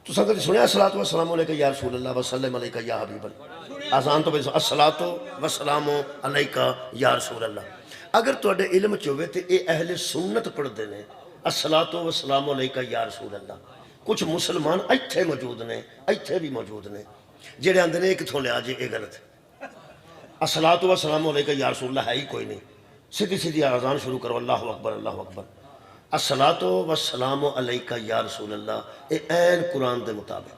تو کدی سنیا الصلاۃ والسلام علیکہ یا رسول اللہ وسلم علیکہ یا حبیب اللہ؟ آسان تو پہلے الصلاۃ والسلام علیکہ یا رسول اللہ۔ اگر تواڈے علم چ ہوئے تے اے اہل سنت پڑھدے نے الصلاۃ والسلام علیکہ یا رسول اللہ۔ کچھ مسلمان ایتھے موجود نے، ایتھے بھی موجود نے، جڑے آندے نے کتھوں لیا جی اے غلط ہے، الصلاۃ والسلام علیکہ یا رسول اللہ ہے ہی کوئی نہیں، سیدھی سیدھی اذان شروع کرو اللہ اکبر اللہ اکبر۔ الصلاۃ والسلام علیکہ یا رسول اللہ اے عین قرآن دے مطابق۔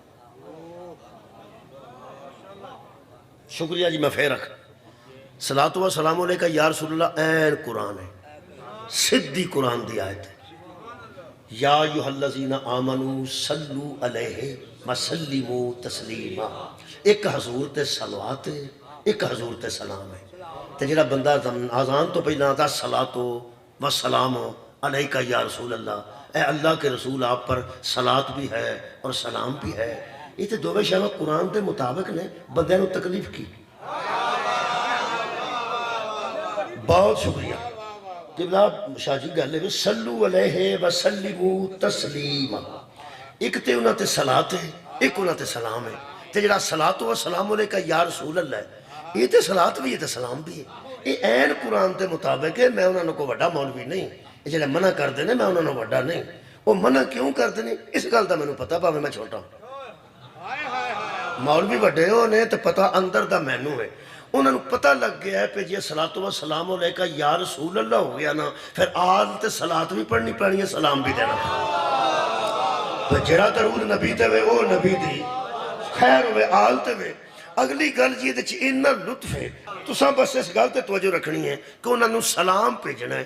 شکریہ جی، میں پھر رکھ الصلاۃ والسلام علیکہ یا رسول اللہ عین قرآن ہے، سدھی قرآن دی آیت ہے۔ یا ایھا الذین آمنوا صلو علیہ وسلموا تسلیما، ایک حضور تے صلوات ہے، ایک حضور تے سلام ہے۔ تے جڑا بندہ اذان تو پہلا آتا الصلاۃ والسلام علیکہ یا رسول اللہ، اے اللہ کے رسول آپ پر صلاۃ بھی ہے اور سلام بھی ہے، یہ تے دوویں شاہ قرآن دے مطابق نے، بندے نو تکلیف کی۔ بہت شکریہ جناب شاہ جی، گل ہے صلو علیہ وسلموا تسلیما، ایک تے انہاں تے صلاۃ ہے، ایک انہاں تے سلام ہے۔ تے جڑا صلاۃ و سلام علیکہ یا رسول اللہ ہے، یہ تے صلاۃ بھی ہے تے سلام بھی ہے، یہ عین قرآن تے مطابق ہے۔ میں انہاں نو کوئی وڈا مولوی نہیں، یہ جڑے منع کر دے نے میں انہاں نو وڈا نہیں، وہ منع کیوں کر دے نے اس گل دا مینوں پتہ، پاویں میں چھوٹا ہوں۔ مولوی وڈے ہو نے تے پتہ اندر دا مینوں ہے، انہوں نے پتہ لگ گیا ہے کہ جی الصلاۃ والسلام علیکہ یا رسول اللہ ہو گیا نا، پھر آل تے صلاۃ بھی پڑھنی پڑنی ہے، سلام بھی دینا پڑھنا۔ جڑا درود نبی تے وے او نبی دی خیر ہوئے، آل تے وے۔ اگلی گل جی دے چ اتنا لطف ہے، تساں بس اس گل تے توجہ رکھنی ہے کہ انہوں نے سلام بھیجنا ہے،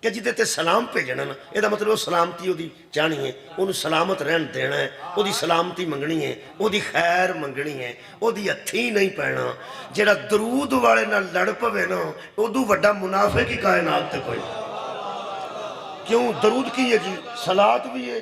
کہ جی تے سلام بھیجنا نا، یہ مطلب وہ سلامتی دی چاہنی ہے، انہوں سلامت رہن دینا ہے، وہ دی سلامتی منگنی ہے، وہ دی خیر منگنی ہے، وہ دی ہتھی نہیں پینا۔ جڑا درود والے نہ لڑ پوے نا، ادو وڈا منافق کی کائنات تے کوئی۔ کیوں؟ درود کی ہے جی، صلاۃ بھی ہے۔